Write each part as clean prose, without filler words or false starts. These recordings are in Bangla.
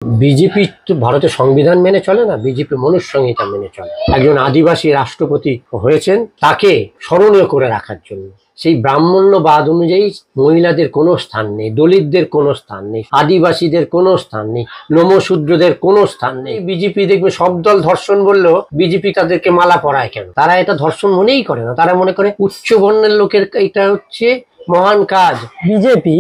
বিজেপি তো ভারতের সংবিধান মেনে চলে না, বিজেপি মনুষ্য সংহিতা মেনে চলে। একজন আদিবাসী রাষ্ট্রপতি হয়েছেন, তাকে স্মরণীয় করে রাখার জন্য। সেই ব্রাহ্মণ্যবাদ অনুযায়ী মহিলাদের কোনো স্থান নেই, দলিতদের কোনো স্থান নেই, আদিবাসীদের কোনো স্থান নেই, নমশূদ্রদের কোনো স্থান নেই। বিজেপি দেখবে সব দল ধর্ষণ বললেও বিজেপি তাদেরকে মালা পরায় কেন? তারা এটা ধর্ষণ মনেই করে না, তারা মনে করে উচ্চ বর্ণের লোকের এটা হচ্ছে মহান কাজ। বিজেপি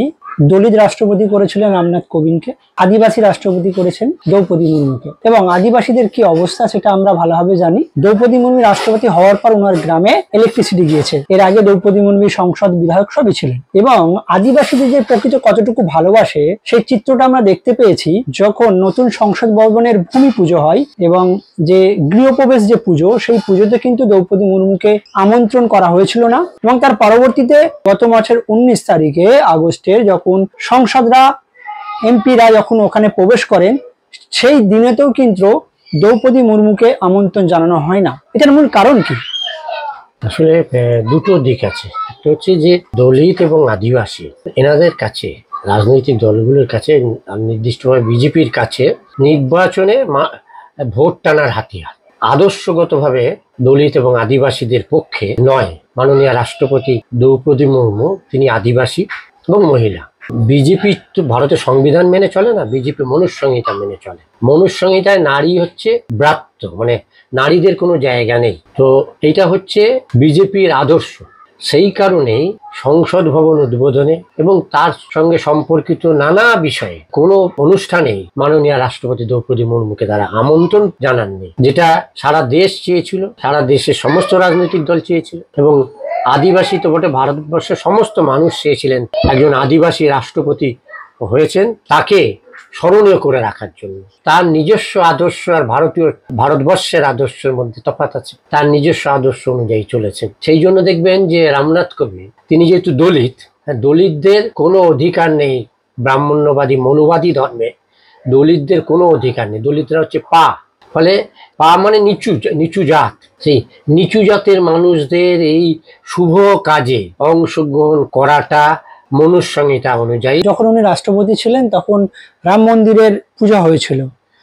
দলিত রাষ্ট্রপতি করেছিলেন রামনাথ কোবিন্দকে, আদিবাসী রাষ্ট্রপতি করেছেন দ্রৌপদী মুর্মুকে। এবং আদিবাসীদের কি অবস্থা সেটা আমরা ভালোভাবে জানি। দ্রৌপদী মুর্মু রাষ্ট্রপতি হওয়ার পর ওনার গ্রামে ইলেকট্রিসিটি গিয়েছে। এর আগে দ্রৌপদী মুর্মু সংসদ বিধায়ক সবই ছিলেন। এবং আদিবাসীদের যে প্রকৃত কতটুকু ভালোবাসে সেই চিত্রটা আমরা দেখতে পেয়েছি যখন নতুন সংসদ ভবনের ভূমি পুজো হয় এবং যে গৃহপ্রবেশ যে পুজো, সেই পুজোতে কিন্তু দ্রৌপদী মুর্মুকে আমন্ত্রণ করা হয়েছিল না। এবং তার পরবর্তীতে গত মাসের 19 তারিখে আগস্টের যখন সংসদরা এমপিরা যখন ওখানে প্রবেশ করেন, সেই দিনেতেও কিন্তু দ্রৌপদী মুর্মুকে আমন্ত্রণ জানানো হয় না। এটার মূল কারণ কি? আসলে দুটো দিক আছে। একটা হচ্ছে যে দলিত এবং আদিবাসী এনাদের কাছে, রাজনৈতিক দলগুলোর কাছে, নির্দিষ্টভাবে বিজেপির কাছে নির্বাচনে ভোট টানার হাতিয়ার। আদর্শগতভাবে দলিত এবং আদিবাসীদের পক্ষে নয়। মাননীয় রাষ্ট্রপতি দ্রৌপদী মুর্মু তিনি আদিবাসী এবং মহিলা। বিজেপি তো ভারতের সংবিধান মেনে চলে না, বিজেপি মনুষ্য সংহিতা মেনে চলে। মনুষ্য সংহিতায় নারী হচ্ছে ব্রাত্য, মানে নারীদের কোনো জায়গা নেই। তো এইটা হচ্ছে বিজেপির আদর্শ। সেই কারণেই সংসদ ভবন উদ্বোধনে এবং তার সঙ্গে সম্পর্কিত নানা বিষয়ে কোনো অনুষ্ঠানেই মাননীয় রাষ্ট্রপতি দ্রৌপদী মুর্মুকে তারা আমন্ত্রণ জানাননি, যেটা সারা দেশ চেয়েছিল, সারা দেশের সমস্ত রাজনৈতিক দল চেয়েছিল। এবং আদিবাসী তো বটে, ভারতবর্ষের সমস্ত মানুষ চেয়েছিলেন একজন আদিবাসী রাষ্ট্রপতি হয়েছেন, তাকে স্মরণীয় করে রাখার জন্য। তার নিজস্ব আদর্শ আর ভারতবর্ষের আদর্শের মধ্যে তফাৎ আছে। তার নিজস্ব আদর্শ অনুযায়ী চলেছেন। সেই জন্য দেখবেন যে রামনাথ কোবিন্দ তিনি যেহেতু দলিত, দলিতদের কোনো অধিকার নেই। ব্রাহ্মণ্যবাদী মনুবাদী ধর্মে দলিতদের কোনো অধিকার নেই। দলিতরা হচ্ছে পা, ফলে পা মানে নিচু জাত। সেই নিচু জাতের মানুষদের এই শুভ কাজে অংশগ্রহণ করাটা মনুষ্য সংহিতা অনুযায়ী। যখন উনি রাষ্ট্রপতি ছিলেন তখন রাম মন্দিরের পূজা হয়েছিল,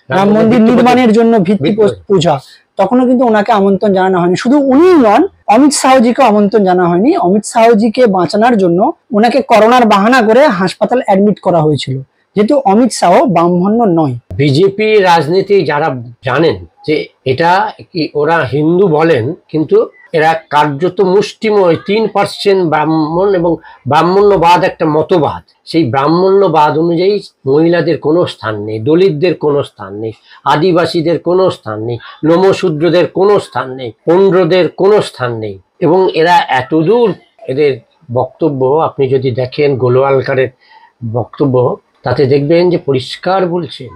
রাম মন্দির নির্মাণের জন্য ভিত্তি পূজা, তখনও কিন্তু ওনাকে আমন্ত্রণ জানানো হয়নি। শুধু উনি নন, অমিত শাহজিকে আমন্ত্রণ জানানো হয়নি। অমিত শাহজিকে বাঁচানোর জন্য ওনাকে করোনার বাহানা করে হাসপাতাল অ্যাডমিট করা হয়েছিল, যেহেতু অমিত শাহ ব্রাহ্মণ্য নয়। বিজেপি রাজনীতি যারা জানেন যে এটা কি, ওরা হিন্দু বলেন কিন্তু এরা কার্যত মুষ্টিময় 3% ব্রাহ্মণ এবং ব্রাহ্মণ্যবাদ একটা মতবাদ। সেই ব্রাহ্মণ্যবাদ অনুযায়ী মহিলাদের কোনো স্থান নেই, দলিতদের কোনো স্থান নেই, আদিবাসীদের কোনো স্থান নেই, নমশূদ্রদের কোনো স্থান নেই, পণ্ড্রদের কোনো স্থান নেই। এবং এরা এতদূর, এদের বক্তব্য আপনি যদি দেখেন গোলওয়ালকারের বক্তব্য, তাতে দেখবেন যে পরিষ্কার বলছেন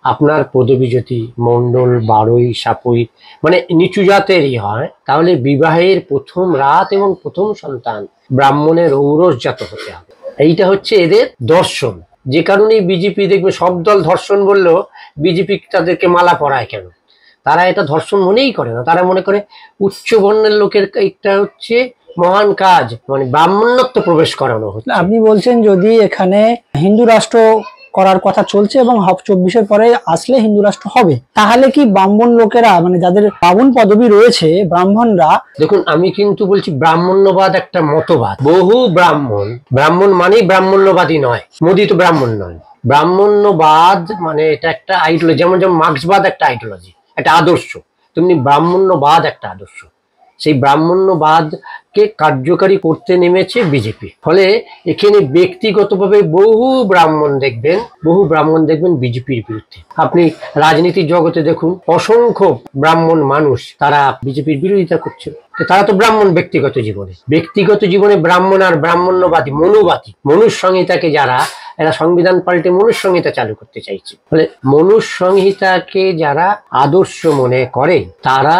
আপনার পদবী যদি মণ্ডল, বারোই, সাপই মানে নিচু জাতেরই হয়, তাহলে বিবাহের প্রথম রাত এবং প্রথম সন্তান ব্রাহ্মণের ঔরসজাত হতে হবে। এইটা হচ্ছে এদের দর্শন। যে কারণেই বিজেপি দেখবে সব দল ধর্ষণ বললেও বিজেপি তাদেরকে মালা পরায় কেন? তারা এটা ধর্ষণ মনেই করে না, তারা মনে করে উচ্চ বর্ণের লোকের এটা হচ্ছে মহান কাজ, মানে ব্রাহ্মণত্ব প্রবেশ করানো হচ্ছে। আপনি বলছেন যদি এখানে হিন্দু রাষ্ট্র করার কথা চলছে এবং 24-এর পরে আসলে হিন্দু রাষ্ট্র হবে, তাহলে কি ব্রাহ্মণ লোকেরা, মানে যাদের ব্রাহ্মণ পদবী রয়েছে ব্রাহ্মণরা? দেখুন, আমি কিন্তু বলছি ব্রাহ্মণ্যবাদ একটা মতবাদ। বহু ব্রাহ্মণ মানেই ব্রাহ্মণ্যবাদী নয়। মোদী তো ব্রাহ্মণ নয়। ব্রাহ্মণ্যবাদ মানে এটা একটা আইডিওলজি, যেমন মার্ক্সবাদ একটা আইডিওলজি, একটা আদর্শ, তেমনি ব্রাহ্মণ্যবাদ একটা আদর্শ। সেই ব্রাহ্মণ্যবাদকে কার্যকারী করতে নেমেছে বিজেপি। ফলে এখানে ব্যক্তিগতভাবে বহু ব্রাহ্মণ দেখবেন বিজেপির বিরুদ্ধে। আপনি রাজনীতির জগতে দেখুন, অসংখ্য ব্রাহ্মণ মানুষ তারা বিজেপির বিরোধিতা করছে। তারা তো ব্রাহ্মণ ব্যক্তিগত জীবনে ব্রাহ্মণ আর ব্রাহ্মণ্যবাদী মনুষ্য সংহিতাকে এরা সংবিধান পাল্টে মনুষ্য সংহিতা চালু করতে চাইছে। ফলে মনুষ্য সংহিতাকে যারা আদর্শ মনে করে তারা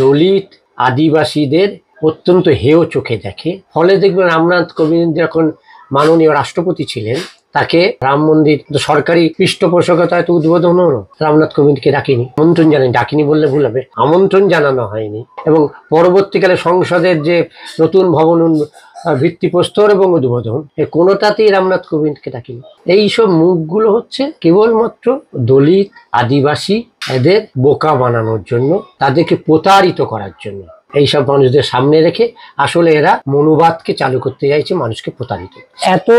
দলিত আদিবাসীদের অত্যন্ত হেয় চোখে দেখে। ফলে দেখবেন রামনাথ কোবিন্দ যখন মাননীয় রাষ্ট্রপতি ছিলেন, তাকে রাম মন্দির সরকারি পৃষ্ঠপোষকতায় তো উদ্বোধন হলো, রামনাথ কোবিন্দকে ডাকিনি বললে ভুল হবে, আমন্ত্রণ জানানো হয়নি। এবং পরবর্তীকালে সংসদের যে নতুন ভবন ভিত্তিপ্রস্তর এবং উদ্বোধন, এ কোনোটাতেই রামনাথ কোবিন্দকে ডাকিনি। এইসব মুখগুলো হচ্ছে কেবলমাত্র দলিত আদিবাসী এদের বোকা বানানোর জন্য, তাদেরকে প্রতারিত করার জন্য এইসব মানুষদের সামনে রেখে আসলে এরা মনুবাদকে চালু করতে চাইছে, মানুষকে প্রতারিত। এত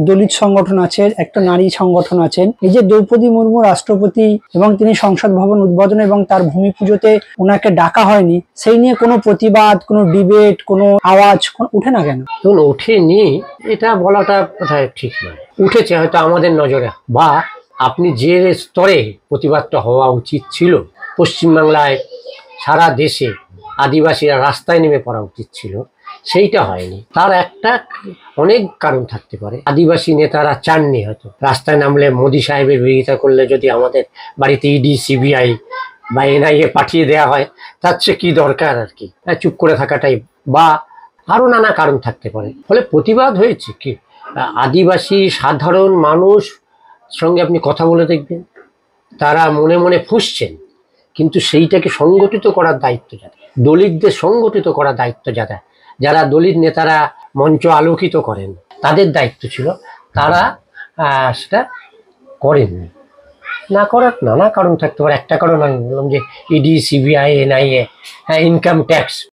দলিত সংগঠন আছে, একটা নারী সংগঠন আছেন, এই যে দ্রৌপদী মুর্মু রাষ্ট্রপতি এবং তিনি সংসদ ভবন উদ্বোধন এবং তার ভূমি পুজোতে ওনাকে ডাকা হয়নি, সেই নিয়ে কোনো প্রতিবাদ, কোনো ডিবেট, কোনো আওয়াজ উঠে না কেন? এখন ওঠেনি এটা বলাটা বোধহয় ঠিক নয়। উঠেছে হয়তো আমাদের নজরে, বা আপনি যে স্তরে প্রতিবাদটা হওয়া উচিত ছিল, পশ্চিমবাংলায় সারা দেশে আদিবাসীরা রাস্তায় নেমে পড়া উচিত ছিল, সেইটা হয়নি। তার একটা অনেক কারণ থাকতে পারে। আদিবাসী নেতারা চাননি হয়তো রাস্তায় নামলে মোদি সাহেবের বিরোধিতা করলে যদি আমাদের বাড়িতে ইডি, সিবিআই বা এনআইএ পাঠিয়ে দেওয়া হয়, তার চেয়ে কি দরকার আর কি, চুপ করে থাকাটাই, বা আরো নানা কারণ থাকতে পারে। ফলে প্রতিবাদ হয়েছে কি, আদিবাসী সাধারণ মানুষ সঙ্গে আপনি কথা বলে দেখবেন, তারা মনে মনে ফুঁসছেন, কিন্তু সেইটাকে সংগঠিত করার দায়িত্ব যাদের, দলিতদের সংগঠিত করার দায়িত্ব যারা দলিত নেতারা মঞ্চ আলোকিত করেন, তাদের দায়িত্ব ছিল, তারা সেটা করেননি। না করার নানা কারণ থাকতে পারে। একটা কারণ আমি বললাম যে ED, CBI, NIA, income tax